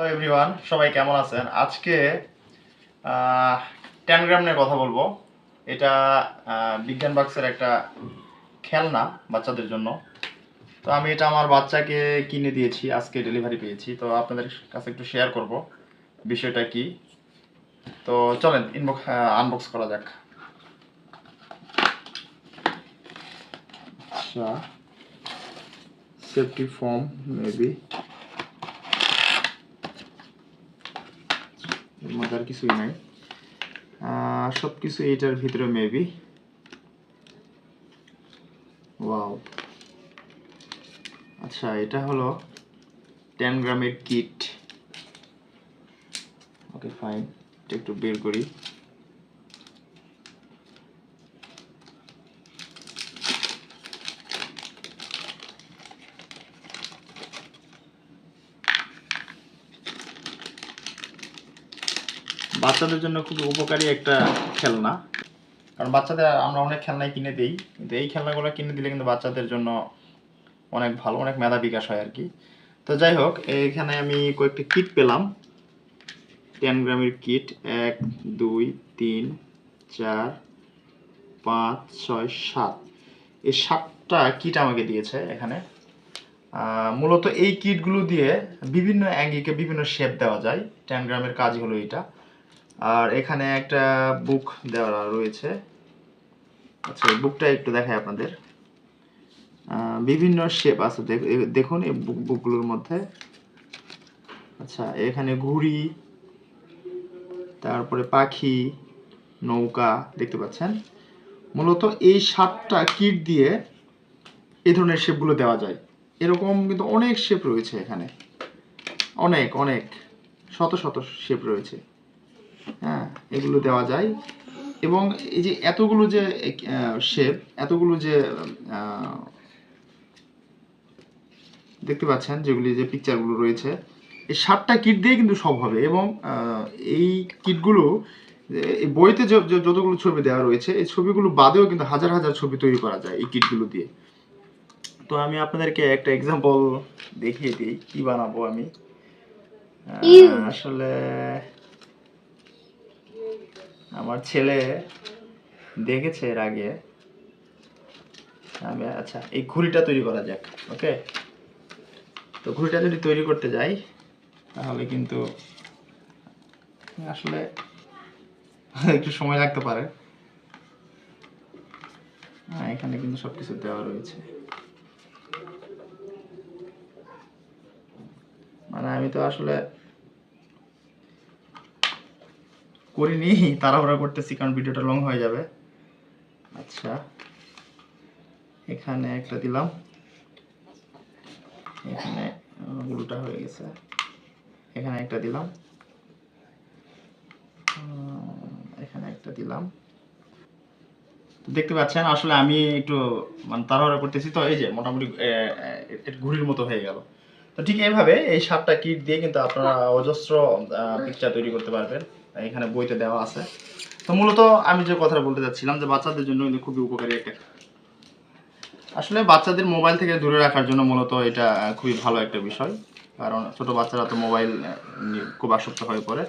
Hello everyone, সবাই কেমন আছেন? আজকে 10 গ্রাম নিয়ে কথা বলবো। এটা বিজ্ঞান বাক্সের একটা খেলনা বাচ্চাদের জন্য। তো আমি এটা আমার বাচ্চাকে কিনে দিয়েছি, আজকে ডেলিভারি পেয়েছি। তো আপনাদের কাছে একটু শেয়ার করব বিষয়টা কি। তো চলেন আনবক্স করা যাক। আচ্ছা, সেফটি ফর্ম মেবি, এর মধ্যে আর কিছুই নাই। সব কিছু এটার ভিতরে মেবি। ওয়াও, আচ্ছা এটা হলো 10 গ্রামের কিট। ওকে ফাইন, এটা একটু বের করি। বাচ্চাদের জন্য খুব উপকারী একটা খেলনা, কারণ বাচ্চাদের আমরা অনেক খেলনাই কিনে দিই, কিন্তু এই খেলনাগুলো কিনে দিলে কিন্তু বাচ্চাদের জন্য অনেক ভালো, অনেক মেধা বিকাশ হয় আর কি। তো যাই হোক, এইখানে আমি কয়েকটি কিট পেলাম। 10 গ্রামের কিট, 1 2 3 4 5 6 7, এই 7টা কিট আমাকে দিয়েছে এখানে। মূলত এই কিটগুলো দিয়ে বিভিন্ন অ্যাঙ্গিকে বিভিন্ন শেপ দেওয়া যায়। 10 গ্রামের কাজ হলো এটা। আর এখানে একটা বুক দেওয়া রয়েছে। আচ্ছা, এই বুকটা একটু দেখাই আপনাদের। বিভিন্ন শেপ আছে, দেখুন এই বুকগুলোর মধ্যে। আচ্ছা, এখানে ঘুড়ি, তারপরে পাখি, নৌকা দেখতে পাচ্ছেন। মূলত এই 7টা কিট দিয়ে এই ধরনের শেপগুলো দেওয়া যায়। এরকম কিন্তু অনেক শেপ রয়েছে এখানে, অনেক অনেক শত শত শেপ রয়েছে। হ্যাঁ, এগুলো দেওয়া যায়। এবং এই যে এতগুলো যে শেপ, এতগুলো যে দেখতে পাচ্ছেন, যেগুলি যে পিকচারগুলো রয়েছে, এই 7টা কিট দিয়ে কিন্তু সব হবে। এবং এই কিটগুলো এই বইতে যতগুলো ছবি দেওয়া রয়েছে, এই ছবিগুলো বাদেও কিন্তু হাজার হাজার ছবি তৈরি করা যায় এই কিটগুলো দিয়ে। তো আমি আপনাদেরকে একটা এক্সাম্পল দেখিয়ে দিই কি বানাবো আমি। আসলে আমার ছেলে দেখেছে এর আগে। আচ্ছা, এই ঘুড়িটা তৈরি করা যাক। ওকে, তো ঘুড়িটা যদি তৈরি করতে যাই তাহলে কিন্তু আসলে একটু সময় লাগতে পারে। এখানে কিন্তু সবকিছু দেওয়া রয়েছে। মানে আমি তো আসলে করিনি, তাড়াহুড়া করতেছি কারণ ভিডিওটা লং হয়ে যাবে। আচ্ছা, এখানে একটা দিলাম, এখানে গ্লুটা হয়ে গেছে, এখানে একটা দিলাম, এখানে একটা দিলাম। দেখতে পাচ্ছেন আসলে আমি একটু মানে তাড়াহুড়া করতেছি, তো এই যে মোটামুটি ঘুড়ির মতো হয়ে গেল। তো ঠিক এইভাবে এই 7টা কিট দিয়ে কিন্তু আপনারা অজস্র পিকচার তৈরি করতে পারবেন, এখানে বইতে দেওয়া আছে। তো মূলত আমি যে কথাটা বলতে চাচ্ছিলাম যে বাচ্চাদের জন্য কিন্তু খুবই উপকারী একটা, আসলে বাচ্চাদের মোবাইল থেকে দূরে রাখার জন্য মূলত এটা খুবই ভালো একটা বিষয়। কারণ ছোট বাচ্চারা তো মোবাইল খুব আসক্ত হয়ে পড়ে।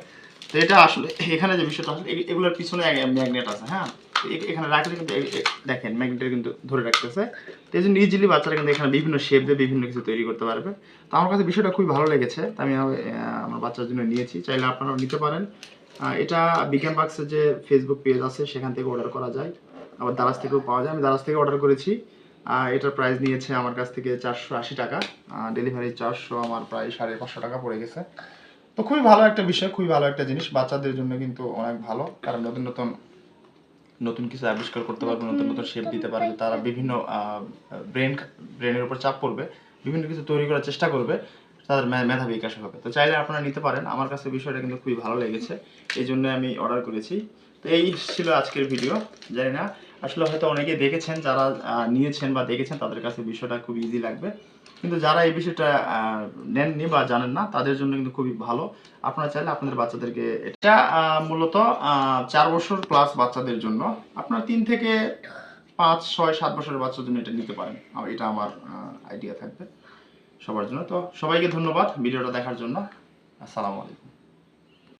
তো এটা আসলে এখানে যে বিষয়টা আসলে এগুলোর পিছনে ম্যাগনেট আছে। হ্যাঁ, এখানে রাখলে কিন্তু দেখেন ম্যাগনেটের কিন্তু ধরে রাখতেছে। তো এই জন্য ইজিলি বাচ্চারা কিন্তু এখানে বিভিন্ন শেপ দিয়ে বিভিন্ন কিছু তৈরি করতে পারবে। তো আমার কাছে বিষয়টা খুবই ভালো লেগেছে, তো আমি আমার বাচ্চার জন্য নিয়েছি। চাইলে আপনারাও নিতে পারেন। এটা বিজ্ঞান বাক্সের যে ফেসবুক পেজ আছে সেখান থেকে অর্ডার করা যায়, আবার দারাজ থেকেও পাওয়া যায়। আমি দারাজ থেকে অর্ডার করেছি। এটার প্রাইস নিয়েছে আমার কাছ থেকে 480 টাকা। ডেলিভারি চার্জও আমার প্রায় 550 টাকা পড়ে গেছে। তো খুবই ভালো একটা বিষয়, খুবই ভালো একটা জিনিস, বাচ্চাদের জন্য কিন্তু অনেক ভালো। কারণ নতুন নতুন নতুন কিছু আবিষ্কার করতে পারবে, নতুন নতুন শেপ দিতে পারবে। তারা বিভিন্ন ব্রেনের উপর চাপ পড়বে, বিভিন্ন কিছু তৈরি করার চেষ্টা করবে, তাদের মেধা বিকাশ হবে। তো চাইলে আপনারা নিতে পারেন। আমার কাছে বিষয়টা কিন্তু খুবই ভালো লেগেছে, এই জন্য আমি অর্ডার করেছি। তো এই ছিল আজকের ভিডিও। জানি না আসলে হয়তো অনেকেই দেখেছেন, যারা নিয়েছেন বা দেখেছেন তাদের কাছে বিষয়টা খুব ইজি লাগবে, কিন্তু যারা এই বিষয়টা নেননি বা জানেন না তাদের জন্য কিন্তু খুবই ভালো। আপনারা চাইলে আপনাদের বাচ্চাদেরকে, এটা মূলত 4 বছর প্লাস বাচ্চাদের জন্য, আপনার 3 থেকে 5 6 7 বছরের বাচ্চার জন্য এটা নিতে পারেন। এটা আমার আইডিয়া থাকবে সবার জন্য। তো সবাইকে ধন্যবাদ ভিডিওটা দেখার জন্য। আসসালামু আলাইকুম।